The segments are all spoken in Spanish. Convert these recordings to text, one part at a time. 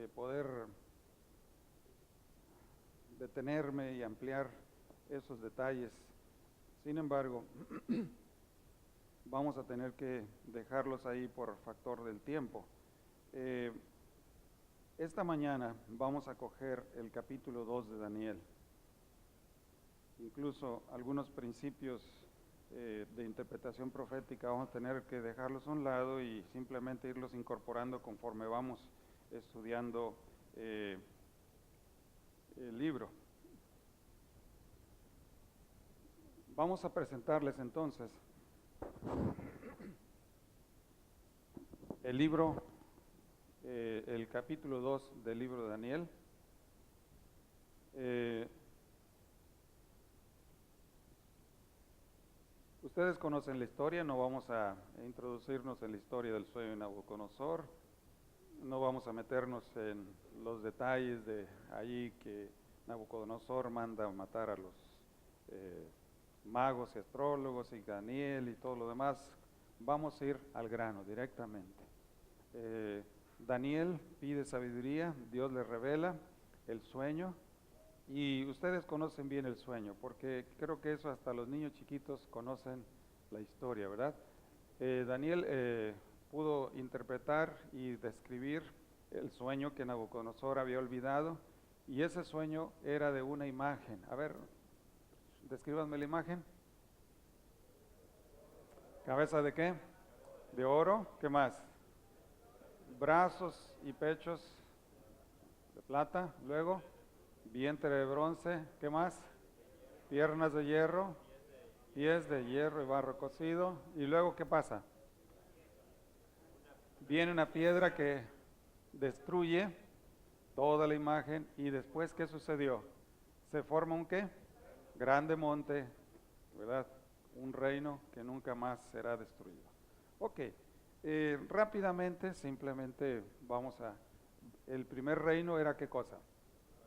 poder detenerme y ampliar esos detalles. Sin embargo, vamos a tener que dejarlos ahí por factor del tiempo. Esta mañana vamos a coger el capítulo 2 de Daniel. Incluso algunos principios de interpretación profética vamos a tener que dejarlos a un lado y simplemente irlos incorporando conforme vamos estudiando el libro. Vamos a presentarles entonces el libro, el capítulo 2 del libro de Daniel. Ustedes conocen la historia, no vamos a introducirnos en la historia del sueño de Nabucodonosor, no vamos a meternos en los detalles de allí que Nabucodonosor manda matar a los magos y astrólogos y Daniel y todo lo demás. Vamos a ir al grano directamente. Daniel pide sabiduría, Dios le revela el sueño. Y ustedes conocen bien el sueño, porque creo que eso hasta los niños chiquitos conocen la historia, ¿verdad? Daniel pudo interpretar y describir el sueño que Nabucodonosor había olvidado, y ese sueño era de una imagen. A ver, descríbanme la imagen. ¿Cabeza de qué? De oro. ¿Qué más? Brazos y pechos de plata. Luego, vientre de bronce. ¿Qué más? Piernas de hierro, pies de hierro y barro cocido. Y luego, ¿qué pasa? Viene una piedra que destruye toda la imagen. Y después, ¿qué sucedió? Se forma un ¿qué? Grande monte, ¿verdad? Un reino que nunca más será destruido. Ok, rápidamente, simplemente vamos a... El primer reino era ¿qué cosa?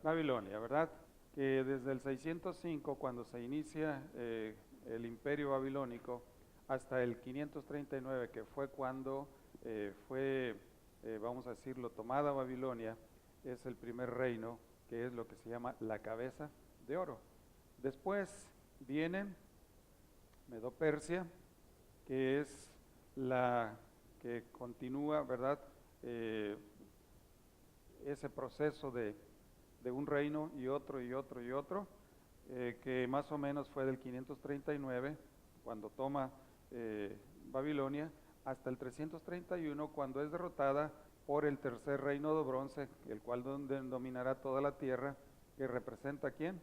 Babilonia, ¿verdad? Que desde el 605, cuando se inicia el imperio babilónico, hasta el 539, que fue cuando vamos a decirlo, tomada Babilonia, es el primer reino, que es lo que se llama la cabeza de oro. Después viene Medo-Persia, que es la que continúa, ¿verdad? Ese proceso de un reino y otro y otro y otro, que más o menos fue del 539, cuando toma Babilonia, hasta el 331, cuando es derrotada por el tercer reino de bronce, el cual dominará toda la tierra, que representa ¿a quién?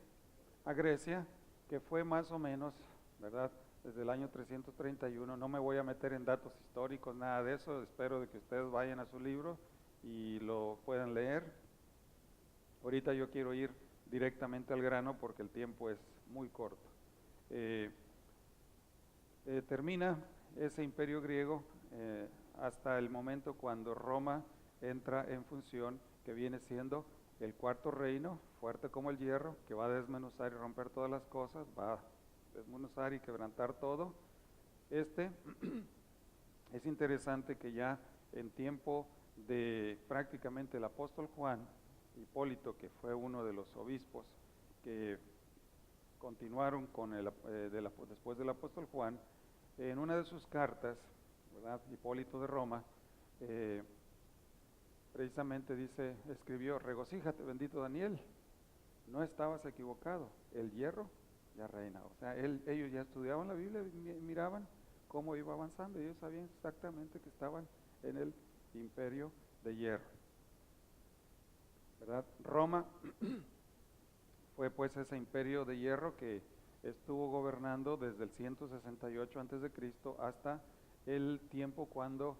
A Grecia, que fue más o menos, ¿verdad?, desde el año 331. No me voy a meter en datos históricos, nada de eso, espero de que ustedes vayan a su libro y lo puedan leer. Ahorita yo quiero ir directamente al grano porque el tiempo es muy corto. Termina ese imperio griego hasta el momento cuando Roma entra en función, que viene siendo el cuarto reino, fuerte como el hierro, que va a desmenuzar y romper todas las cosas, va a desmenuzar y quebrantar todo. Es interesante que ya en tiempo de prácticamente el apóstol Juan, Hipólito, que fue uno de los obispos que continuaron con después del apóstol Juan, en una de sus cartas, ¿verdad?, Hipólito de Roma, precisamente escribió: regocíjate, bendito Daniel, no estabas equivocado, el hierro ya reina. O sea, ellos ya estudiaban la Biblia y miraban cómo iba avanzando, y ellos sabían exactamente que estaban en el imperio de hierro, ¿verdad? Roma fue pues ese imperio de hierro que estuvo gobernando desde el 168 a.C. hasta el tiempo cuando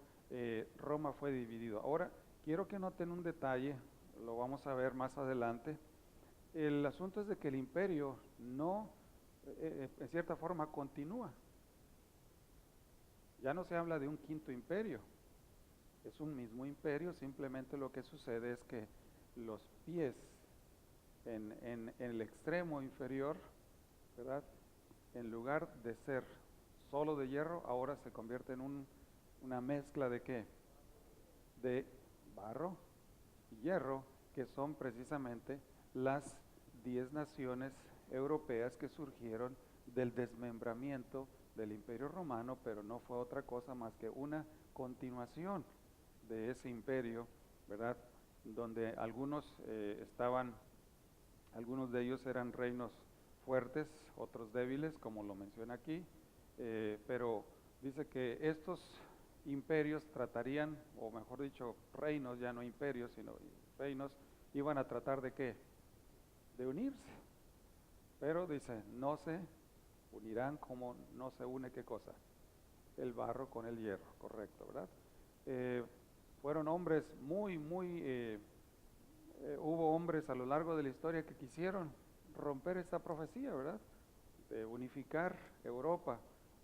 Roma fue dividido. Ahora, quiero que noten un detalle, lo vamos a ver más adelante. El asunto es de que el imperio no, en cierta forma, continúa. Ya no se habla de un quinto imperio, es un mismo imperio, simplemente lo que sucede es que los pies en el extremo inferior, ¿verdad?, en lugar de ser solo de hierro, ahora se convierte en una mezcla de ¿qué? De barro hierro, que son precisamente las 10 naciones europeas que surgieron del desmembramiento del Imperio Romano, pero no fue otra cosa más que una continuación de ese imperio, ¿verdad? Donde algunos algunos de ellos eran reinos fuertes, otros débiles, como lo menciona aquí, pero dice que estos imperios tratarían, o mejor dicho, reinos, ya no imperios, sino reinos, iban a tratar de qué? De unirse. Pero dice, no se unirán como no se une qué cosa, el barro con el hierro, correcto, ¿verdad? Eh, Fueron hombres hubo hombres a lo largo de la historia que quisieron romper esta profecía, ¿verdad? De unificar Europa.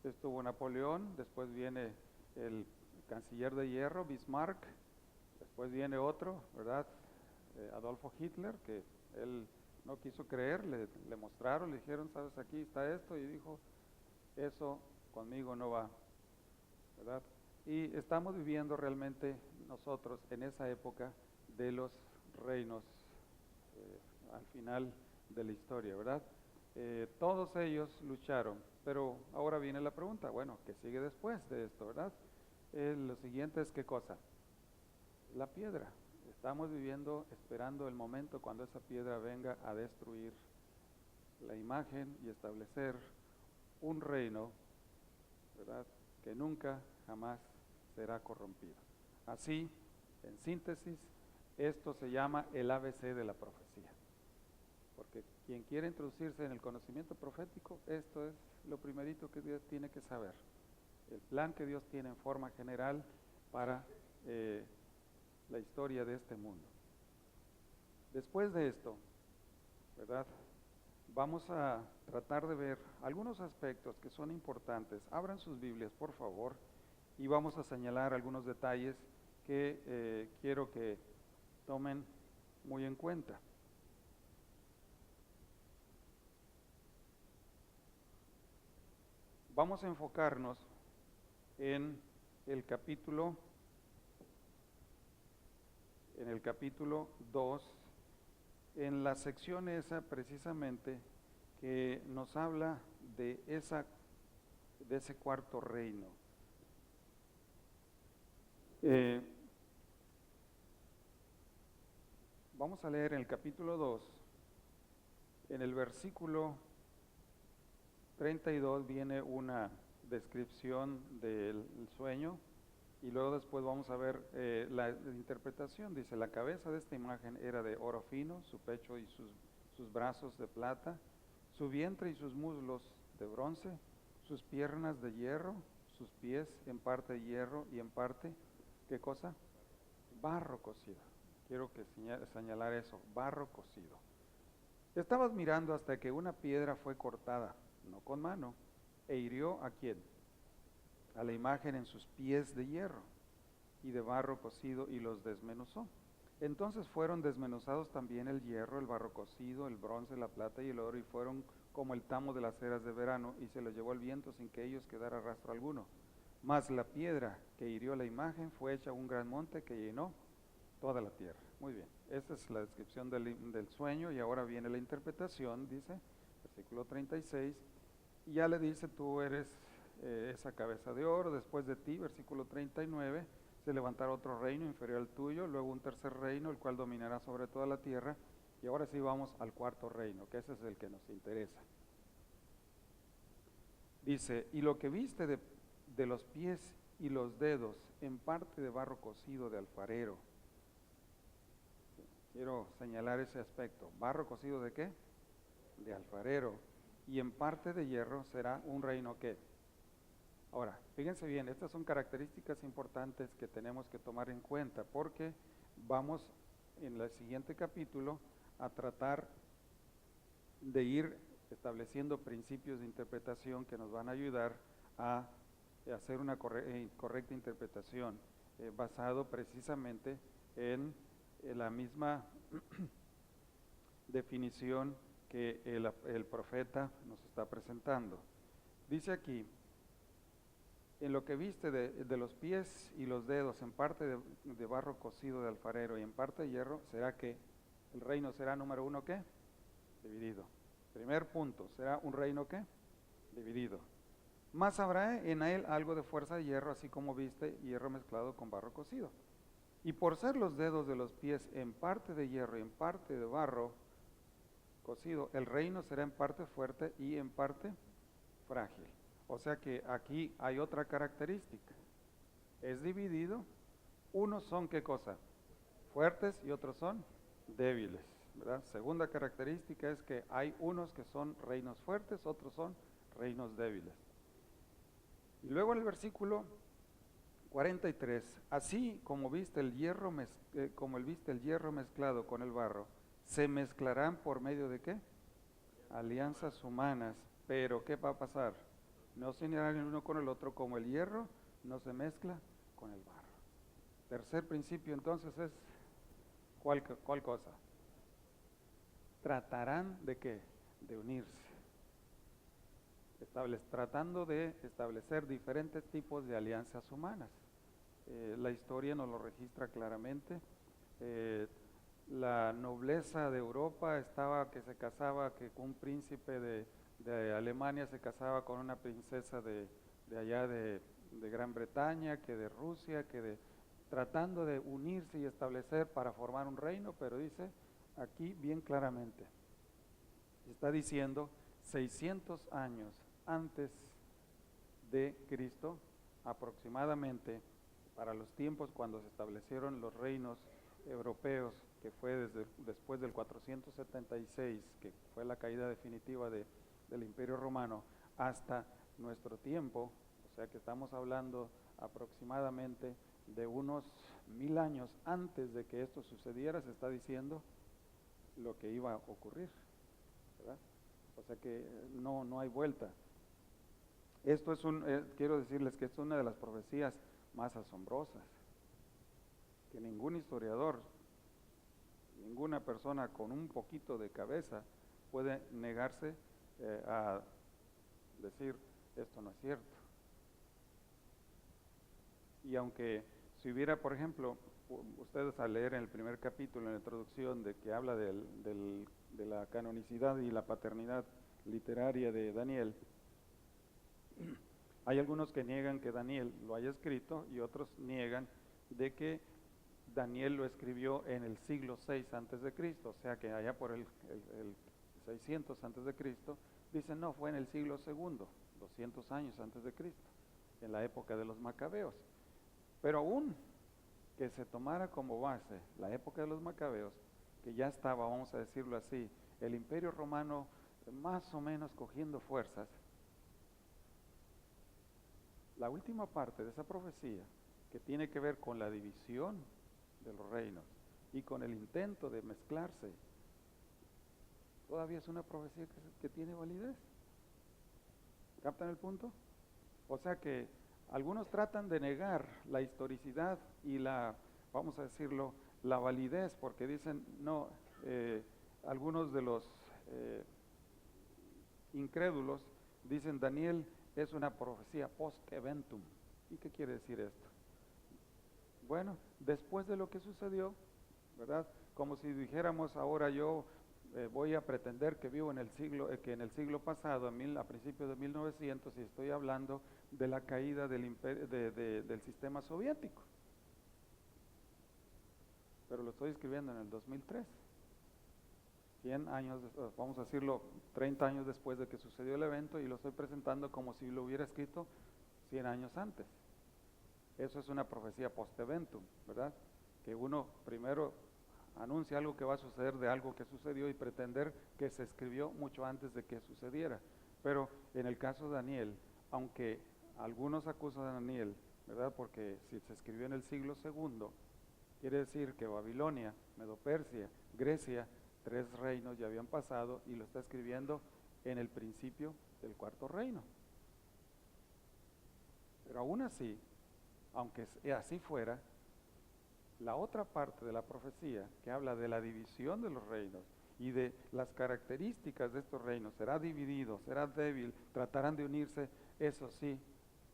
Estuvo Napoleón, después viene el canciller de hierro, Bismarck, después viene otro, ¿verdad? Adolfo Hitler, que él no quiso creer, le mostraron, le dijeron, sabes, aquí está esto, y dijo, eso conmigo no va, ¿verdad? Y estamos viviendo realmente nosotros en esa época de los reinos al final de la historia, ¿verdad? Todos ellos lucharon, pero ahora viene la pregunta, bueno, ¿qué sigue después de esto, verdad? Lo siguiente es, ¿qué cosa? La piedra. Estamos viviendo, esperando el momento cuando esa piedra venga a destruir la imagen y establecer un reino, ¿verdad?, que nunca, jamás será corrompido. Así, en síntesis, esto se llama el ABC de la profecía. Porque quien quiere introducirse en el conocimiento profético, esto es lo primerito que Dios tiene que saber. El plan que Dios tiene en forma general para la historia de este mundo. Después de esto, ¿verdad?, vamos a tratar de ver algunos aspectos que son importantes. Abran sus Biblias, por favor, y vamos a señalar algunos detalles que quiero que tomen muy en cuenta. Vamos a enfocarnos en el capítulo 2, en la sección esa precisamente que nos habla de ese cuarto reino. Vamos a leer en el capítulo 2, en el versículo 32 viene una descripción del sueño, y luego después vamos a ver la interpretación. Dice, la cabeza de esta imagen era de oro fino, su pecho y sus brazos de plata, su vientre y sus muslos de bronce, sus piernas de hierro, sus pies en parte hierro y en parte, ¿qué cosa? Barro cocido. Quiero que señalar eso, barro cocido. Estabas mirando hasta que una piedra fue cortada, no con mano, e hirió ¿a quién? A la imagen en sus pies de hierro y de barro cocido, y los desmenuzó. Entonces fueron desmenuzados también el hierro, el barro cocido, el bronce, la plata y el oro, y fueron como el tamo de las eras de verano, y se los llevó el viento sin que ellos quedara rastro alguno. Mas la piedra que hirió la imagen fue hecha un gran monte que llenó toda la tierra. Muy bien, esta es la descripción del sueño, y ahora viene la interpretación. Dice, versículo 36, y ya le dice, tú eres esa cabeza de oro, después de ti, versículo 39, se levantará otro reino inferior al tuyo, luego un tercer reino, el cual dominará sobre toda la tierra, y ahora sí vamos al cuarto reino, que ese es el que nos interesa. Dice, y lo que viste de los pies y los dedos, en parte de barro cocido de alfarero. Quiero señalar ese aspecto. ¿Barro cocido de qué? De alfarero. Y en parte de hierro será un reino que. Ahora, fíjense bien, estas son características importantes que tenemos que tomar en cuenta, porque vamos en el siguiente capítulo a tratar de ir estableciendo principios de interpretación que nos van a ayudar a hacer una correcta interpretación, basado precisamente en la misma definición que el profeta nos está presentando. Dice aquí, en lo que viste de los pies y los dedos, en parte de barro cocido de alfarero y en parte de hierro, será que el reino será, número uno, ¿qué? Dividido. Primer punto, será un reino, ¿qué? Dividido. Más habrá en él algo de fuerza de hierro, así como viste hierro mezclado con barro cocido. Y por ser los dedos de los pies en parte de hierro y en parte de barro cocido, el reino será en parte fuerte y en parte frágil. O sea que aquí hay otra característica. Es dividido. Unos son, ¿qué cosa? Fuertes y otros son débiles, ¿verdad? Segunda característica es que hay unos que son reinos fuertes, otros son reinos débiles. Y luego en el versículo 43, así como viste el hierro, viste el hierro mezclado con el barro, se mezclarán por medio de ¿qué? Alianzas humanas. Pero ¿qué va a pasar? No se unirán el uno con el otro, como el hierro no se mezcla con el barro. Tercer principio entonces es, ¿cuál cosa? Tratarán de ¿qué? De unirse. Tratando de establecer diferentes tipos de alianzas humanas. La historia nos lo registra claramente. La nobleza de Europa estaba que se casaba, que un príncipe de Alemania se casaba con una princesa de allá de Gran Bretaña, que de Rusia, tratando de unirse y establecer para formar un reino, pero dice aquí bien claramente, está diciendo 600 años antes de Cristo, aproximadamente, para los tiempos cuando se establecieron los reinos europeos, que fue después del 476, que fue la caída definitiva del Imperio Romano, hasta nuestro tiempo, o sea que estamos hablando aproximadamente de unos 1000 años antes de que esto sucediera, se está diciendo lo que iba a ocurrir, ¿verdad? O sea que no hay vuelta. Esto es quiero decirles que esto es una de las profecías más asombrosas, que ningún historiador, ninguna persona con un poquito de cabeza puede negarse a decir esto no es cierto. Y aunque si hubiera, por ejemplo, ustedes al leer en el primer capítulo, en la introducción, de que habla de la canonicidad y la paternidad literaria de Daniel, hay algunos que niegan que Daniel lo haya escrito y otros niegan de que Daniel lo escribió en el siglo 6 antes de Cristo, o sea que allá por el 600 antes de Cristo, dicen no, fue en el siglo segundo, 200 años antes de Cristo, en la época de los macabeos. Pero aún que se tomara como base la época de los macabeos, que ya estaba, vamos a decirlo así, el Imperio Romano más o menos cogiendo fuerzas, la última parte de esa profecía, que tiene que ver con la división de los reinos y con el intento de mezclarse, todavía es una profecía que tiene validez. ¿Captan el punto? O sea que algunos tratan de negar la historicidad y vamos a decirlo, la validez, porque dicen, no, algunos de los incrédulos dicen, Daniel es una profecía post-eventum. ¿Y qué quiere decir esto? Bueno, después de lo que sucedió, ¿verdad? Como si dijéramos, ahora yo voy a pretender que vivo en el siglo pasado, a principios de 1900, y estoy hablando de la caída del sistema soviético. Pero lo estoy escribiendo en el 2003. 100 años, vamos a decirlo, 30 años después de que sucedió el evento, y lo estoy presentando como si lo hubiera escrito 100 años antes. Eso es una profecía post-eventum, ¿verdad? Que uno primero anuncia algo que va a suceder de algo que sucedió y pretender que se escribió mucho antes de que sucediera. Pero en el caso de Daniel, aunque algunos acusan a Daniel, ¿verdad? Porque si se escribió en el siglo segundo, quiere decir que Babilonia, Medo-Persia, Grecia, 3 reinos ya habían pasado, y lo está escribiendo en el principio del 4.º reino. Pero aún así, aunque así fuera, la otra parte de la profecía que habla de la división de los reinos y de las características de estos reinos, será dividido, será débil, tratarán de unirse, eso sí,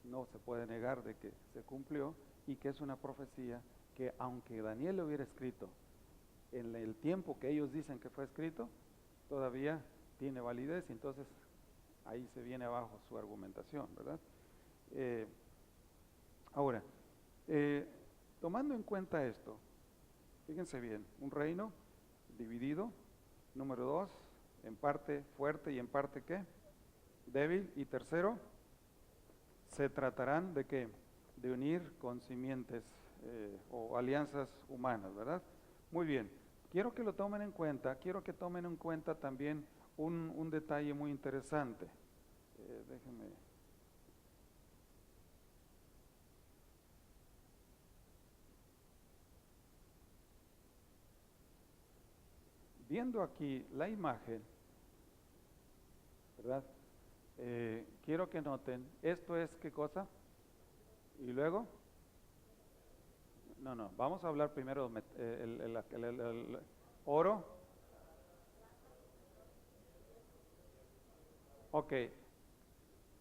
no se puede negar de que se cumplió y que es una profecía que aunque Daniel lo hubiera escrito en el tiempo que ellos dicen que fue escrito, todavía tiene validez y entonces ahí se viene abajo su argumentación, ¿verdad? Eh, ahora, tomando en cuenta esto, fíjense bien, un reino dividido, número 2, en parte fuerte y en parte ¿qué? Débil, y tercero, se tratarán de qué? De unir con simientes o alianzas humanas, ¿verdad? Muy bien, quiero que lo tomen en cuenta, quiero que tomen en cuenta también un detalle muy interesante. Déjenme. Viendo aquí la imagen, ¿verdad? Quiero que noten, esto es ¿qué cosa? Y luego, no, vamos a hablar primero el oro. Ok,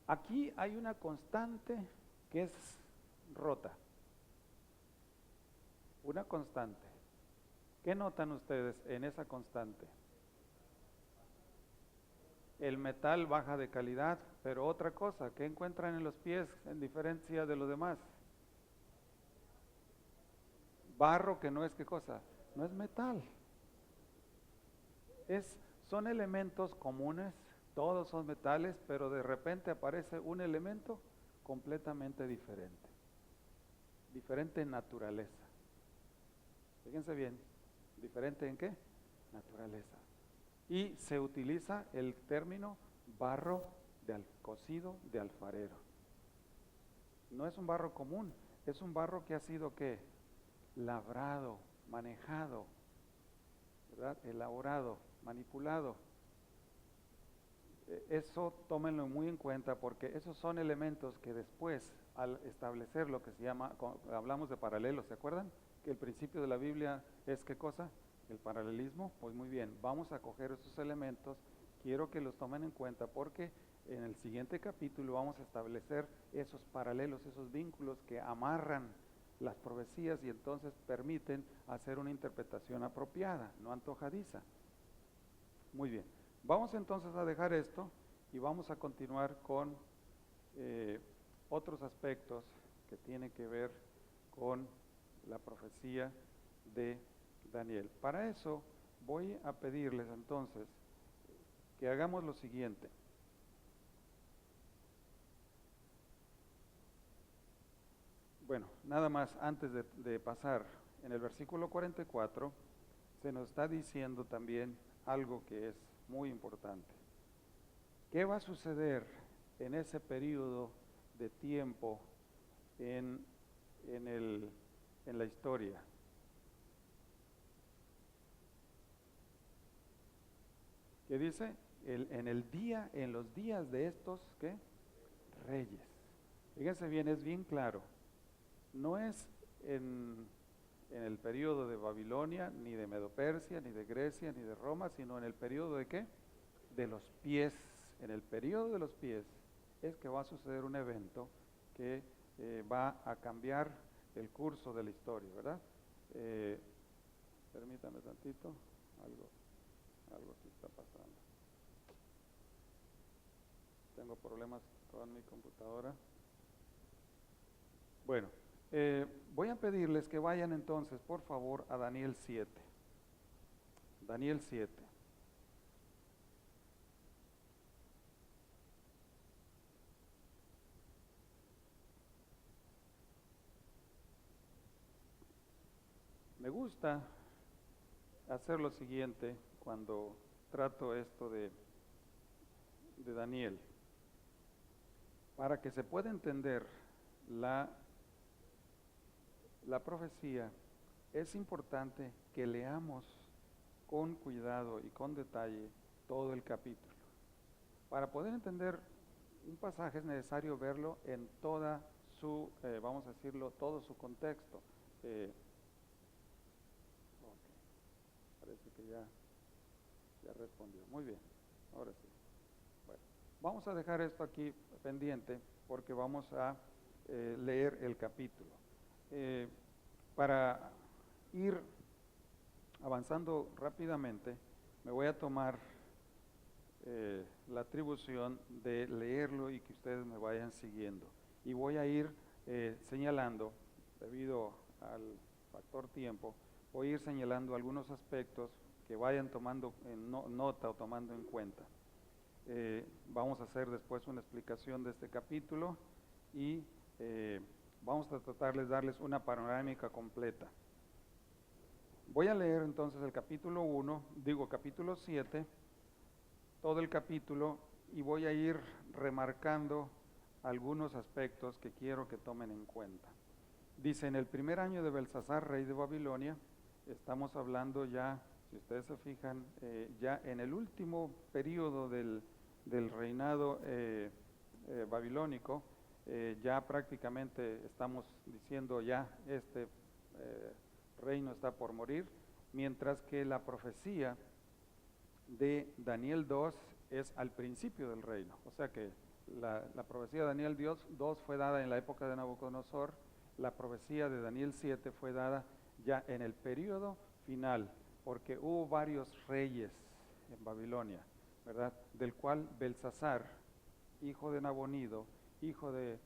aquí hay una constante que es rota, una constante. ¿Qué notan ustedes en esa constante? El metal baja de calidad, pero otra cosa, ¿qué encuentran en los pies en diferencia de los demás? Barro que no es qué cosa, no es metal. Son elementos comunes, todos son metales, pero de repente aparece un elemento completamente diferente, diferente en naturaleza. Fíjense bien, ¿diferente en qué? Naturaleza. Y se utiliza el término barro cocido de alfarero. No es un barro común, es un barro que ha sido ¿qué? Labrado, manejado, ¿verdad? Elaborado, manipulado. Eso tómenlo muy en cuenta porque esos son elementos que después, al establecer lo que se llama, hablamos de paralelos, ¿se acuerdan? Que el principio de la Biblia es ¿qué cosa? El paralelismo. Pues muy bien, vamos a coger esos elementos, quiero que los tomen en cuenta porque en el siguiente capítulo vamos a establecer esos paralelos, esos vínculos que amarran las profecías y entonces permiten hacer una interpretación apropiada, no antojadiza. Muy bien, vamos entonces a dejar esto y vamos a continuar con otros aspectos que tienen que ver con la profecía de Daniel. Para eso voy a pedirles entonces que hagamos lo siguiente. Bueno, nada más antes de pasar, en el versículo 44 se nos está diciendo también algo que es muy importante. ¿Qué va a suceder en ese periodo de tiempo en la historia? ¿Qué dice? En los días de estos, ¿qué? Reyes. Fíjense bien, es bien claro. No es en el periodo de Babilonia, ni de Medo-Persia, ni de Grecia, ni de Roma, sino en el periodo de ¿qué? De los pies. En el periodo de los pies es que va a suceder un evento que va a cambiar el curso de la historia, ¿verdad? Permítame tantito, algo aquí está pasando. Tengo problemas con mi computadora. Bueno, voy a pedirles que vayan entonces, por favor, a Daniel 7. Daniel 7. Me gusta hacer lo siguiente cuando trato esto de Daniel. Para que se pueda entender la profecía, es importante que leamos con cuidado y con detalle todo el capítulo. Para poder entender un pasaje es necesario verlo en toda su, vamos a decirlo, todo su contexto. Okay. Parece que ya respondió. Muy bien, ahora sí. Bueno, vamos a dejar esto aquí pendiente porque vamos a leer el capítulo. Para ir avanzando rápidamente, me voy a tomar la atribución de leerlo y que ustedes me vayan siguiendo. Y voy a ir señalando, debido al factor tiempo, voy a ir señalando algunos aspectos que vayan tomando en nota o tomando en cuenta. Vamos a hacer después una explicación de este capítulo y vamos a tratarles de darles una panorámica completa. Voy a leer entonces el capítulo 7, todo el capítulo, y voy a ir remarcando algunos aspectos que quiero que tomen en cuenta. Dice, en el primer año de Belsasar, rey de Babilonia, estamos hablando ya, si ustedes se fijan, ya en el último periodo del reinado babilónico, ya prácticamente estamos diciendo ya este reino está por morir, mientras que la profecía de Daniel 2 es al principio del reino. O sea que la profecía de Daniel 2 fue dada en la época de Nabucodonosor, la profecía de Daniel 7 fue dada ya en el periodo final, porque hubo varios reyes en Babilonia, ¿verdad? Del cual Belsasar, hijo de Nabonido, hijo de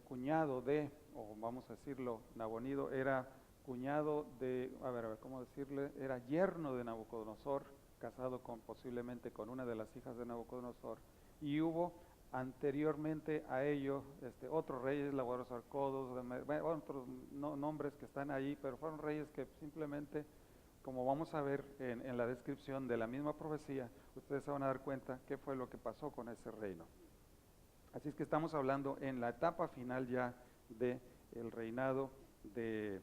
cuñado de, o vamos a decirlo, Nabonido era cuñado de, ¿cómo decirle? Era yerno de Nabucodonosor, casado posiblemente con una de las hijas de Nabucodonosor, y hubo anteriormente a ello otros reyes, Labarosarcodos, otros nombres que están ahí, pero fueron reyes que simplemente, como vamos a ver en la descripción de la misma profecía, ustedes se van a dar cuenta qué fue lo que pasó con ese reino. Así es que estamos hablando en la etapa final ya del reinado de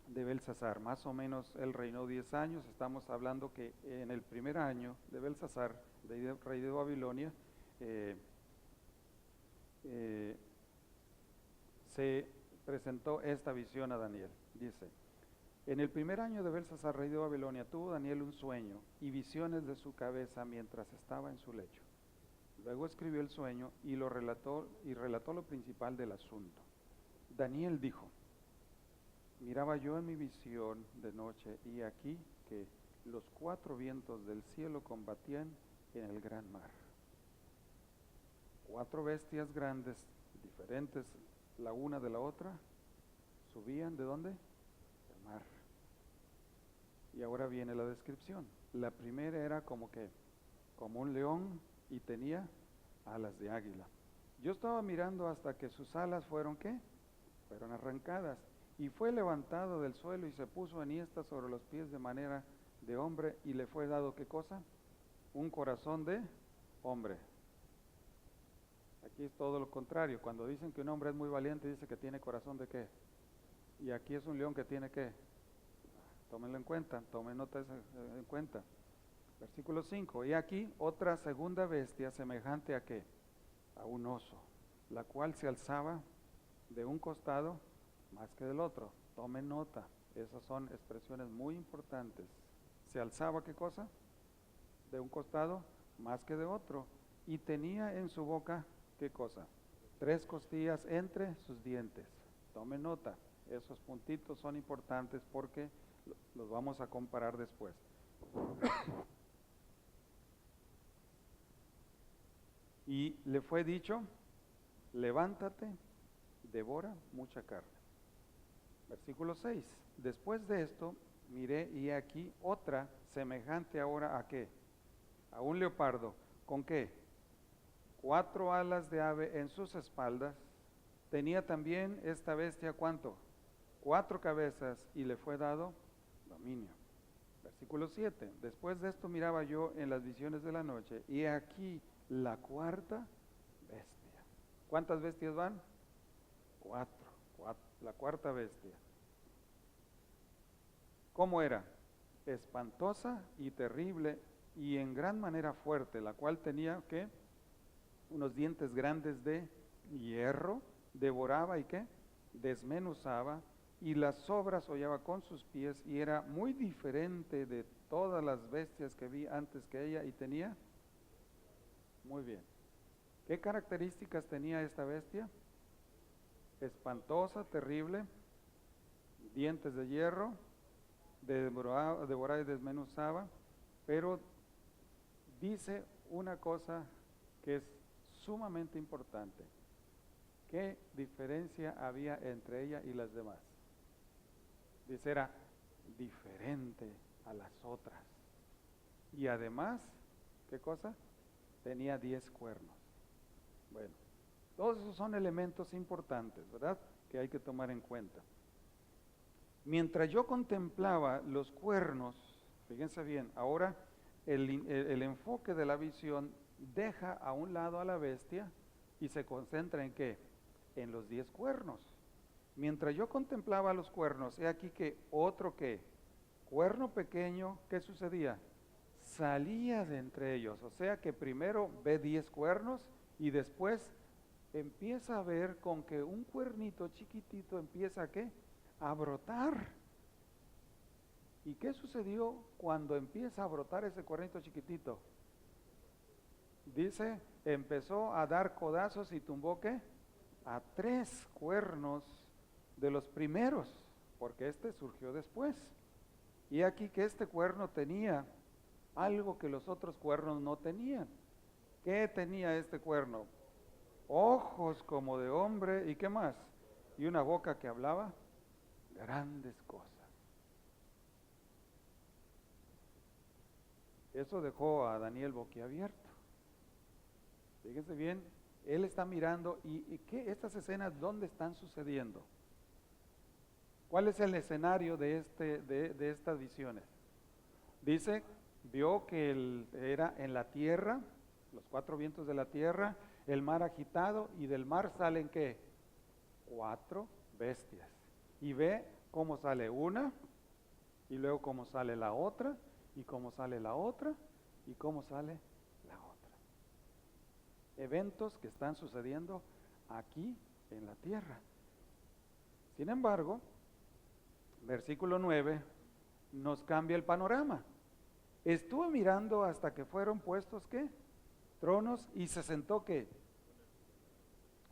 Belsasar. Más o menos él reinó 10 años. Estamos hablando que en el primer año de Belsasar, rey de Babilonia, se presentó esta visión a Daniel. Dice, en el primer año de Belsasar, rey de Babilonia, tuvo Daniel un sueño y visiones de su cabeza mientras estaba en su lecho. Luego escribió el sueño y relató lo principal del asunto. Daniel dijo, miraba yo en mi visión de noche y aquí que los 4 vientos del cielo combatían en el gran mar. 4 bestias grandes, diferentes la una de la otra, subían ¿de dónde? Del mar. Y ahora viene la descripción. La primera era como un león y tenía alas de águila. Yo estaba mirando hasta que sus alas fueron ¿qué? Fueron arrancadas. Y fue levantado del suelo y se puso enhiesta sobre los pies de manera de hombre y le fue dado ¿qué cosa? Un corazón de hombre. Aquí es todo lo contrario. Cuando dicen que un hombre es muy valiente, dice que tiene corazón de ¿qué? Y aquí es un león que tiene ¿qué? Tómenlo en cuenta, tomen nota en cuenta. Versículo 5, y aquí otra segunda bestia semejante a ¿qué? A un oso, la cual se alzaba de un costado más que del otro. Tomen nota, esas son expresiones muy importantes. Se alzaba ¿qué cosa? De un costado más que de otro. Y tenía en su boca ¿qué cosa? 3 costillas entre sus dientes. Tomen nota, esos puntitos son importantes porque los vamos a comparar después. Y le fue dicho, levántate, devora mucha carne. Versículo 6, después de esto, miré y aquí otra semejante ahora ¿a qué? A un leopardo. ¿Con qué? 4 alas de ave en sus espaldas. Tenía también esta bestia ¿cuánto? 4 cabezas y le fue dado dominio. Versículo 7, después de esto miraba yo en las visiones de la noche y aquí la 4ª bestia. ¿Cuántas bestias van? 4, la 4ª bestia. ¿Cómo era? Espantosa y terrible y en gran manera fuerte, la cual tenía ¿qué? Unos dientes grandes de hierro, devoraba y ¿qué? Desmenuzaba y las sobras hollaba con sus pies y era muy diferente de todas las bestias que vi antes que ella y tenía, muy bien, ¿Qué características tenía esta bestia? Espantosa, terrible, dientes de hierro, devoraba y desmenuzaba, pero dice una cosa que es sumamente importante. ¿Qué diferencia había entre ella y las demás? Dice, era diferente a las otras. Y además, ¿qué cosa? Tenía 10 cuernos. Bueno, todos esos son elementos importantes, ¿verdad? Que hay que tomar en cuenta. Mientras yo contemplaba los cuernos, fíjense bien, ahora el enfoque de la visión deja a un lado a la bestia y se concentra en ¿qué? En los 10 cuernos. Mientras yo contemplaba los cuernos, he aquí que otro ¿qué? Cuerno pequeño, ¿qué sucedía? Salía de entre ellos, o sea que primero ve 10 cuernos y después empieza a ver con que un cuernito chiquitito empieza ¿a qué? A brotar. ¿Y qué sucedió cuando empieza a brotar ese cuernito chiquitito? Dice, empezó a dar codazos y tumbó ¿qué? A 3 cuernos de los primeros, porque este surgió después. Y aquí que este cuerno tenía algo que los otros cuernos no tenían. ¿Qué tenía este cuerno? Ojos como de hombre, ¿y qué más? Y una boca que hablaba grandes cosas. Eso dejó a Daniel boquiabierto. Fíjense bien, él está mirando y ¿qué? Estas escenas, ¿dónde están sucediendo? ¿Cuál es el escenario de estas visiones? Dice, vio que era en la tierra, los 4 vientos de la tierra, el mar agitado, y del mar salen ¿qué? 4 bestias. Y ve cómo sale una, y luego cómo sale la otra, y cómo sale la otra, y cómo sale la otra. Eventos que están sucediendo aquí en la tierra. Sin embargo, versículo 9 nos cambia el panorama. Estuve mirando hasta que fueron puestos ¿qué? Tronos, y se sentó ¿qué?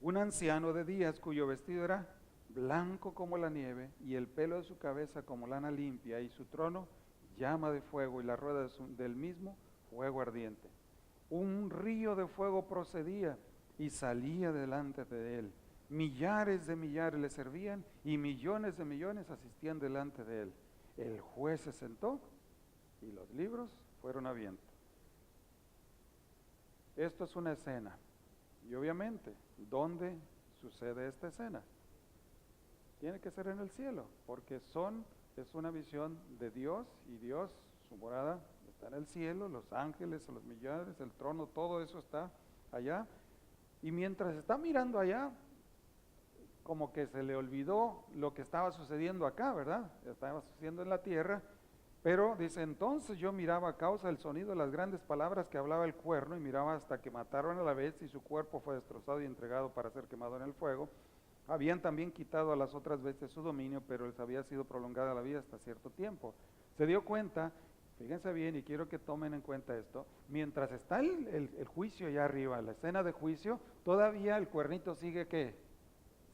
Un anciano de días cuyo vestido era blanco como la nieve y el pelo de su cabeza como lana limpia, y su trono llama de fuego y la rueda del mismo fuego ardiente. Un río de fuego procedía y salía delante de él. Millares de millares le servían y millones de millones asistían delante de él. El juez se sentó y los libros fueron abiertos. Esto es una escena. Y obviamente, ¿dónde sucede esta escena? Tiene que ser en el cielo, porque es una visión de Dios, y Dios, su morada, está en el cielo, los ángeles, los millares, el trono, todo eso está allá. Y mientras está mirando allá, como que se le olvidó lo que estaba sucediendo acá, ¿verdad? Estaba sucediendo en la tierra. Pero dice, entonces yo miraba a causa del sonido de las grandes palabras que hablaba el cuerno, y miraba hasta que mataron a la bestia y su cuerpo fue destrozado y entregado para ser quemado en el fuego. Habían también quitado a las otras bestias su dominio, pero les había sido prolongada la vida hasta cierto tiempo. Se dio cuenta, fíjense bien, y quiero que tomen en cuenta esto, mientras está el juicio allá arriba, la escena de juicio, todavía el cuernito sigue ¿qué?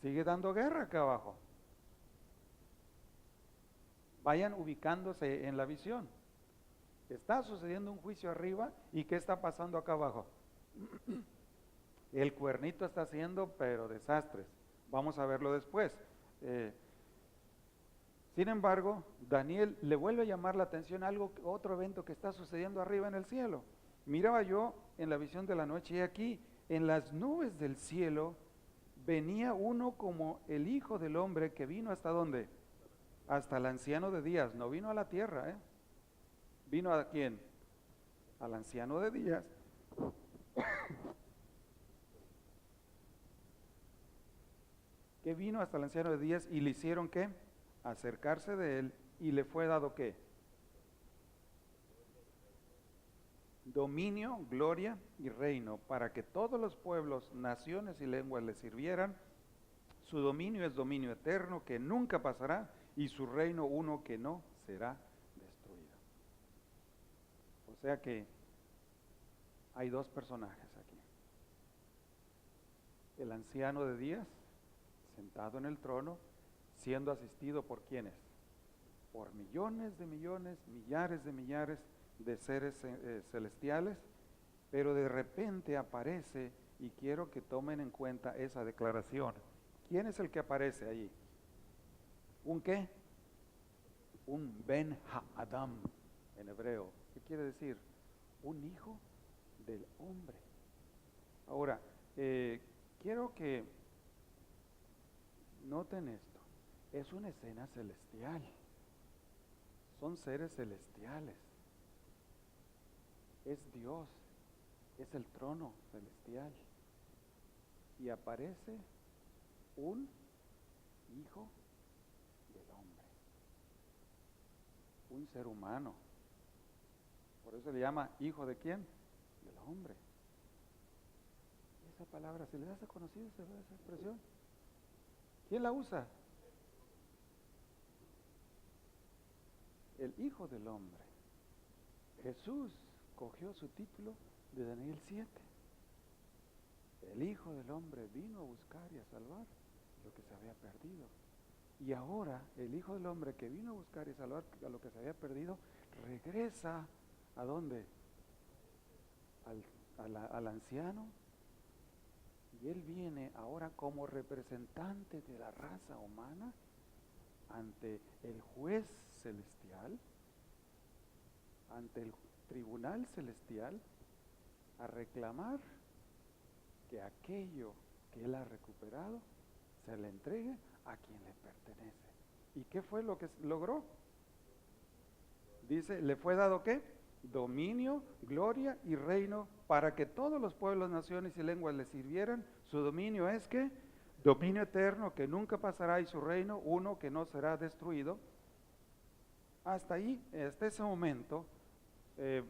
Sigue dando guerra acá abajo. Vayan ubicándose en la visión. Está sucediendo un juicio arriba, ¿y qué está pasando acá abajo? El cuernito está haciendo pero desastres. Vamos a verlo después. Sin embargo, Daniel le vuelve a llamar la atención otro evento que está sucediendo arriba en el cielo. Miraba yo en la visión de la noche, y aquí en las nubes del cielo venía uno como el Hijo del Hombre, que vino ¿hasta dónde? Hasta el anciano de días. No vino a la tierra, ¿Vino a quién? Al anciano de días. Que vino hasta el anciano de días, y le hicieron ¿qué? Acercarse de él, y le fue dado ¿qué? Dominio, gloria y reino, para que todos los pueblos, naciones y lenguas le sirvieran. Su dominio es dominio eterno que nunca pasará, y su reino uno que no será destruido. O sea que hay 2 personajes aquí. el anciano de días, sentado en el trono, siendo asistido por ¿quiénes? Por millones, millares de seres celestiales, pero de repente aparece, y quiero que tomen en cuenta esa declaración. ¿Quién es el que aparece allí? ¿Un qué? Un Ben Ha-Adam en hebreo. ¿Qué quiere decir? Un hijo del hombre. Ahora, quiero que noten esto. Es una escena celestial. Son seres celestiales. Es Dios. Es el trono celestial. Y aparece un hijo del hombre. Un ser humano. Por eso se le llama hijo de quién? Del hombre. Esa palabra, ¿se les hace conocida esa expresión? ¿Quién la usa? El hijo del hombre. Jesús cogió su título de Daniel 7. El hijo del hombre vino a buscar y a salvar lo que se había perdido. Y ahora el hijo del hombre que vino a buscar y salvar a lo que se había perdido, regresa ¿a dónde? Al anciano. Y él viene ahora como representante de la raza humana ante el juez celestial, ante el tribunal celestial, a reclamar que aquello que él ha recuperado se le entregue a quien le pertenece. ¿Y qué fue lo que logró? Dice, ¿le fue dado qué? Dominio, gloria y reino para que todos los pueblos, naciones y lenguas le sirvieran. Su dominio es ¿qué? Dominio eterno que nunca pasará, y su reino uno que no será destruido. Hasta ahí, hasta ese momento,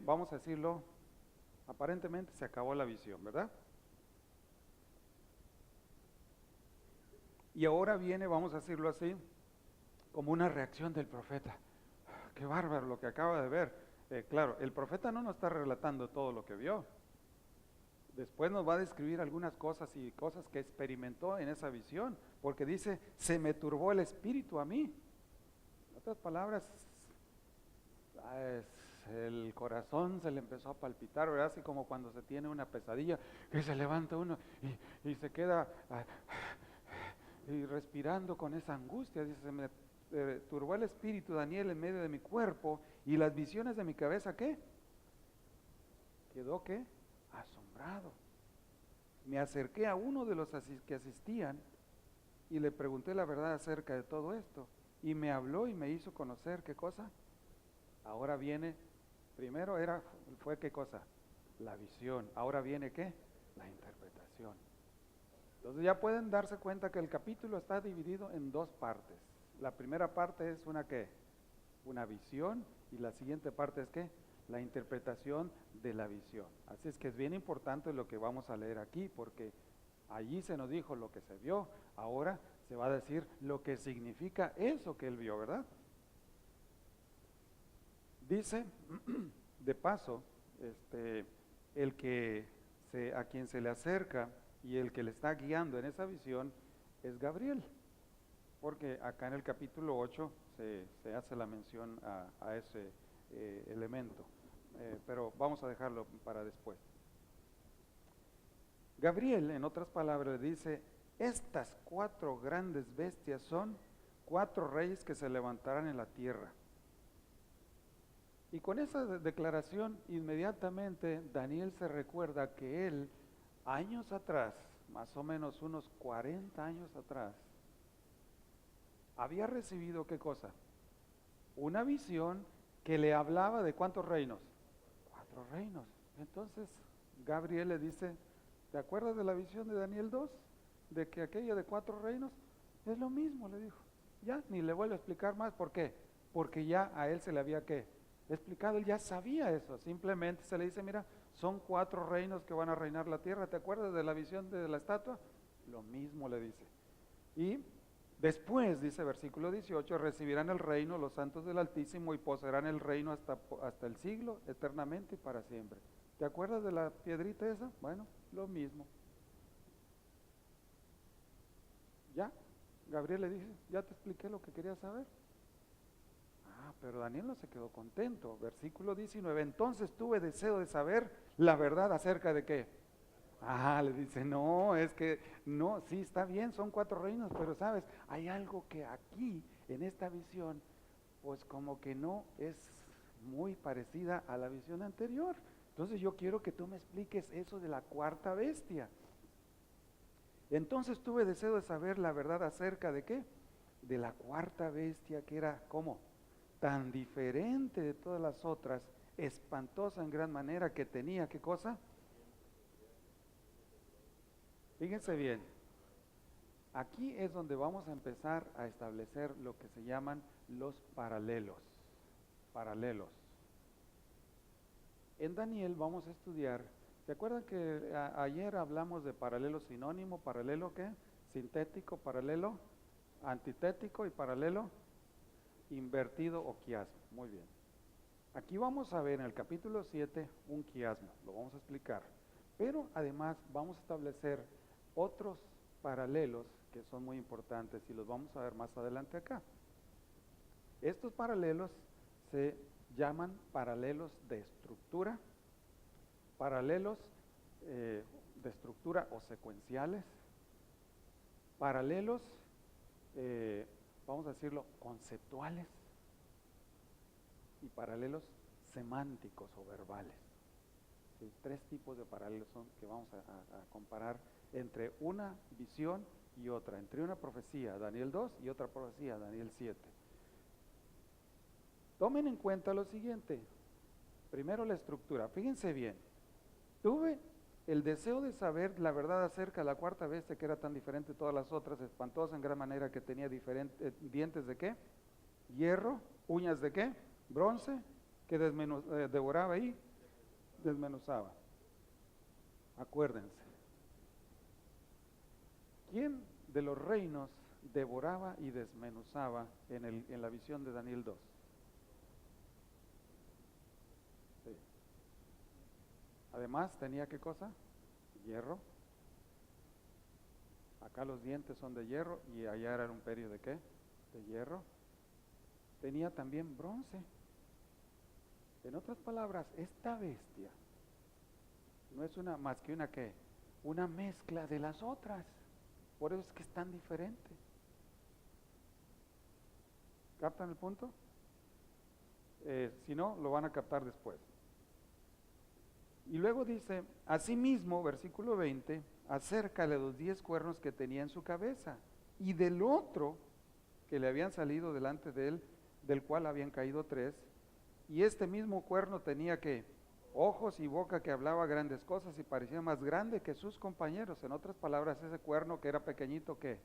vamos a decirlo, aparentemente se acabó la visión, ¿verdad? Y ahora viene, vamos a decirlo así, como una reacción del profeta. Qué bárbaro lo que acaba de ver. Claro, el profeta no nos está relatando todo lo que vio. Después nos va a describir algunas cosas y cosas que experimentó en esa visión, porque dice, se me turbó el espíritu a mí. En otras palabras, el corazón se le empezó a palpitar, ¿verdad? Así como cuando se tiene una pesadilla, que se levanta uno y se queda y respirando con esa angustia. Dice, se me turbó el espíritu, Daniel, en medio de mi cuerpo, y las visiones de mi cabeza, ¿qué? Quedó, ¿qué? Asombrado. Me acerqué a uno de los que asistían y le pregunté la verdad acerca de todo esto, y me habló y me hizo conocer, ¿qué cosa? Ahora viene, primero fue ¿qué cosa? La visión. Ahora viene ¿qué? La interpretación. Entonces ya pueden darse cuenta que el capítulo está dividido en dos partes. La primera parte es una ¿qué? Una visión, y la siguiente parte es ¿qué? La interpretación de la visión. Así es que es bien importante lo que vamos a leer aquí, porque allí se nos dijo lo que se vio, ahora se va a decir lo que significa eso que él vio, ¿verdad? Dice, de paso, el que a quien se le acerca y el que le está guiando en esa visión es Gabriel, porque acá en el capítulo 8 se hace la mención a ese elemento, pero vamos a dejarlo para después. Gabriel, en otras palabras, dice, estas 4 grandes bestias son 4 reyes que se levantarán en la tierra. Y con esa declaración, inmediatamente Daniel se recuerda que él, años atrás, más o menos unos 40 años atrás, había recibido ¿qué cosa? Una visión que le hablaba de ¿cuántos reinos? 4 reinos. Entonces Gabriel le dice, ¿te acuerdas de la visión de Daniel 2? De que aquella de 4 reinos, es lo mismo, le dijo. Ya, ni le vuelvo a explicar más, ¿por qué? Porque ya a él se le había ¿qué? Explicado, él ya sabía eso, simplemente se le dice, mira, son 4 reinos que van a reinar la tierra, ¿te acuerdas de la visión de la estatua? Lo mismo le dice. Y después, dice versículo 18, recibirán el reino los santos del Altísimo y poseerán el reino hasta el siglo, eternamente y para siempre. ¿Te acuerdas de la piedrita esa? Bueno, lo mismo. Ya, Gabriel le dice, ya te expliqué lo que quería saber. Ah, pero Daniel no se quedó contento. Versículo 19, entonces tuve deseo de saber la verdad acerca de qué. Ah, le dice, no, es que no, sí está bien, son 4 reinos, pero sabes, hay algo que aquí, en esta visión, pues como que no es muy parecida a la visión anterior. Entonces yo quiero que tú me expliques eso de la cuarta bestia. Entonces tuve deseo de saber la verdad acerca de qué, de la cuarta bestia que era, ¿cómo? Tan diferente de todas las otras, espantosa en gran manera que tenía, ¿qué cosa? Fíjense bien, aquí es donde vamos a empezar a establecer lo que se llaman los paralelos. Paralelos. En Daniel vamos a estudiar, ¿se acuerdan que ayer hablamos de paralelo sinónimo, paralelo qué? Sintético, paralelo antitético y paralelo invertido o quiasmo. Muy bien. Aquí vamos a ver en el capítulo 7 un quiasmo, lo vamos a explicar. Pero además vamos a establecer otros paralelos que son muy importantes y los vamos a ver más adelante acá. Estos paralelos se llaman paralelos de estructura, paralelos de estructura o secuenciales, paralelos, vamos a decirlo, conceptuales y paralelos semánticos o verbales. ¿Sí? 3 tipos de paralelos son que vamos a comparar entre una visión y otra, entre una profecía, Daniel 2, y otra profecía, Daniel 7. Tomen en cuenta lo siguiente. Primero la estructura. Fíjense bien. Tuve el deseo de saber la verdad acerca de la cuarta bestia que era tan diferente de todas las otras, espantosa en gran manera que tenía diferentes dientes de qué? Hierro, uñas de qué? Bronce, que devoraba y desmenuzaba. Acuérdense. ¿Quién de los reinos devoraba y desmenuzaba en la visión de Daniel 2? Sí. Además, ¿tenía qué cosa? Hierro. Acá los dientes son de hierro y allá era un imperio de qué? De hierro. Tenía también bronce. En otras palabras, esta bestia no es una más que una qué? Una mezcla de las otras. Por eso es que es tan diferente. ¿Captan el punto? Si no, lo van a captar después. Y luego dice, asimismo, versículo 20, acércale los 10 cuernos que tenía en su cabeza, y del otro que le habían salido delante de él, del cual habían caído 3, y este mismo cuerno tenía que ojos y boca que hablaba grandes cosas y parecía más grande que sus compañeros. En otras palabras, ese cuerno que era pequeñito, que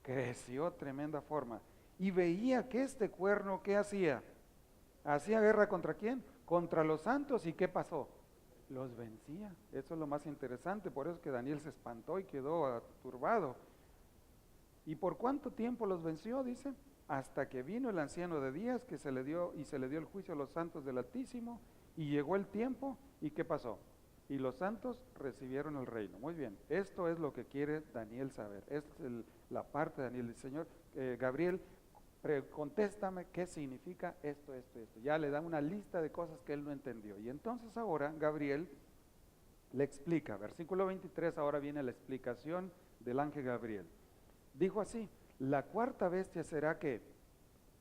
creció tremenda forma. Y veía que este cuerno, ¿qué hacía? ¿Hacía guerra contra quién? Contra los santos. ¿Y qué pasó? Los vencía. Eso es lo más interesante, por eso es que Daniel se espantó y quedó turbado. ¿Y por cuánto tiempo los venció? Dice, hasta que vino el anciano de días que se le dio el juicio a los santos del Altísimo, y llegó el tiempo, ¿y qué pasó? Y los santos recibieron el reino. Muy bien, esto es lo que quiere Daniel saber. Esta es la parte de Daniel. El Señor, Gabriel, contéstame qué significa esto. Ya le dan una lista de cosas que él no entendió. Y entonces ahora Gabriel le explica. Versículo 23, ahora viene la explicación del ángel Gabriel. Dijo así, la cuarta bestia será que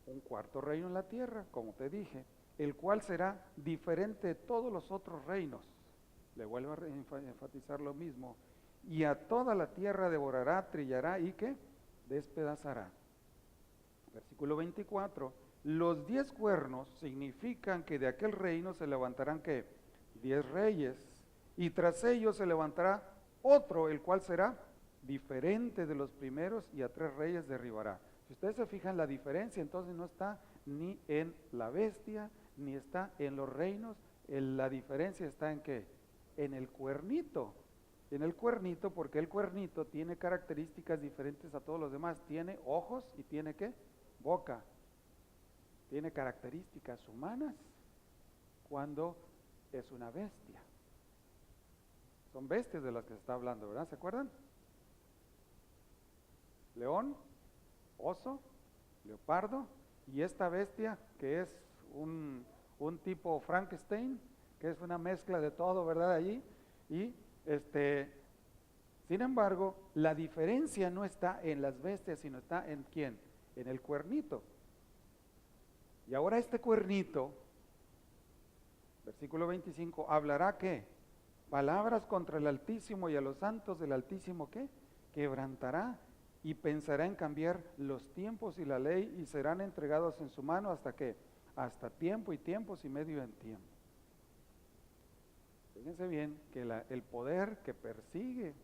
un cuarto reino en la tierra, como te dije, el cual será diferente de todos los otros reinos. Le vuelvo a enfatizar lo mismo. Y a toda la tierra devorará, trillará y ¿qué? Despedazará. Versículo 24, los 10 cuernos significan que de aquel reino se levantarán ¿qué? 10 reyes, y tras ellos se levantará otro, el cual será diferente de los primeros, y a 3 reyes derribará. Si ustedes se fijan la diferencia, entonces no está ni en la bestia, ni está en los reinos, la diferencia está en ¿qué? En el cuernito. En el cuernito, porque el cuernito tiene características diferentes a todos los demás. Tiene ojos y tiene ¿qué? Boca. Tiene características humanas cuando es una bestia. Son bestias de las que se está hablando, ¿verdad? ¿Se acuerdan? león, oso, leopardo, y esta bestia que es un tipo Frankenstein, que es una mezcla de todo, ¿verdad? Allí, y sin embargo, la diferencia no está en las bestias, sino está en ¿quién? En el cuernito. Y ahora este cuernito, versículo 25, hablará ¿qué? Palabras contra el Altísimo, y a los santos del Altísimo ¿qué? Quebrantará y pensará en cambiar los tiempos y la ley, y serán entregados en su mano hasta ¿qué? Hasta tiempo y tiempos y medio en tiempo. Fíjense bien que el poder que persigue,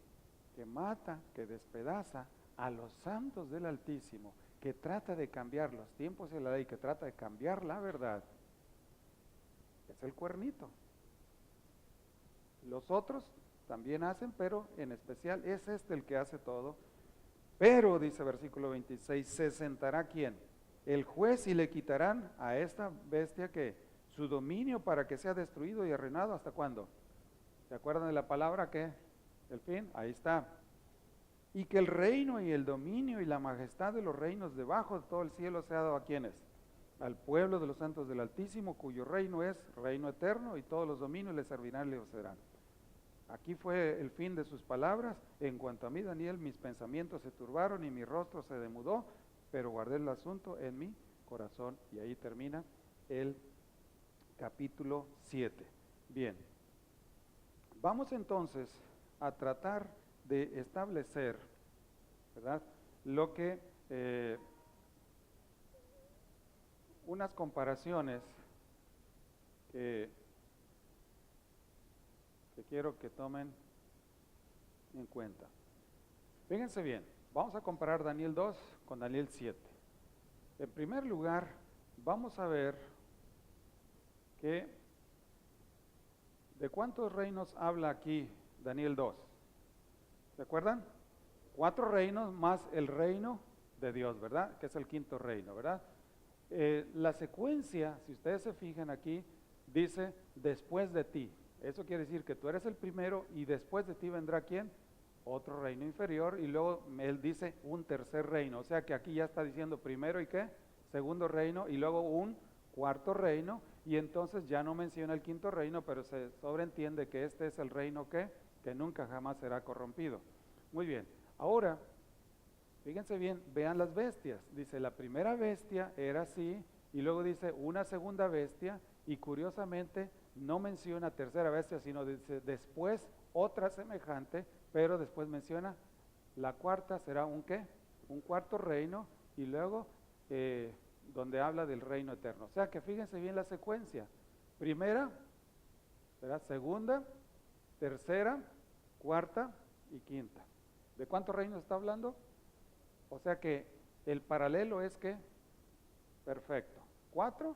que mata, que despedaza a los santos del Altísimo, que trata de cambiar los tiempos y la ley, que trata de cambiar la verdad, es el cuernito. Los otros también hacen, pero en especial es el que hace todo. Pero, dice versículo 26, se sentará ¿quién? El juez, y le quitarán a esta bestia que su dominio, para que sea destruido y arruinado. ¿Hasta cuándo? ¿Se acuerdan de la palabra que? El fin, ahí está. Y que el reino y el dominio y la majestad de los reinos debajo de todo el cielo sea dado a ¿quiénes? Al pueblo de los santos del Altísimo, cuyo reino es reino eterno, y todos los dominios le servirán y le obedecerán. Aquí fue el fin de sus palabras. En cuanto a mí, Daniel, mis pensamientos se turbaron y mi rostro se demudó, pero guardé el asunto en mi corazón. Y ahí termina el capítulo 7. Bien, vamos entonces a tratar de establecer, ¿verdad?, lo que unas comparaciones que quiero que tomen en cuenta. Fíjense bien, vamos a comparar Daniel 2 con Daniel 7. En primer lugar, vamos a ver que ¿de cuántos reinos habla aquí Daniel 2? ¿Se acuerdan? 4 reinos más el reino de Dios, ¿verdad? Que es el quinto reino, ¿verdad? La secuencia, si ustedes se fijan aquí, dice después de ti. Eso quiere decir que tú eres el primero y después de ti vendrá ¿quién? Otro reino inferior, y luego él dice un tercer reino. O sea que aquí ya está diciendo primero y ¿qué? Segundo reino, y luego un cuarto reino, y entonces ya no menciona el quinto reino, pero se sobreentiende que este es el reino que nunca jamás será corrompido. Muy bien, ahora fíjense bien, vean las bestias. Dice, la primera bestia era así, y luego dice una segunda bestia, y curiosamente no menciona tercera bestia, sino dice después otra semejante, pero después menciona la cuarta será un ¿qué? Un cuarto reino, y luego donde habla del reino eterno. O sea que fíjense bien la secuencia. Primera, ¿verdad? Segunda, tercera, cuarta y quinta. ¿De cuántos reinos está hablando? O sea que el paralelo es que, perfecto, 4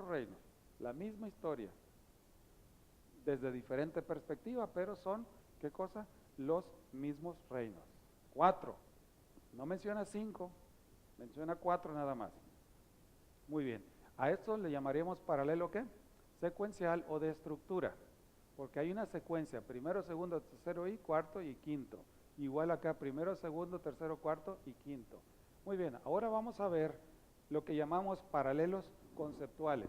reinos, la misma historia, desde diferente perspectiva, pero son, ¿qué cosa? Los mismos reinos. 4, no menciona 5, menciona 4 nada más. Muy bien, a esto le llamaríamos paralelo ¿qué? Secuencial o de estructura, porque hay una secuencia, primero, segundo, tercero y cuarto y quinto. Igual acá, primero, segundo, tercero, cuarto y quinto. Muy bien, ahora vamos a ver lo que llamamos paralelos conceptuales.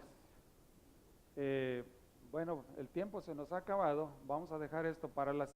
Bueno, el tiempo se nos ha acabado, vamos a dejar esto para la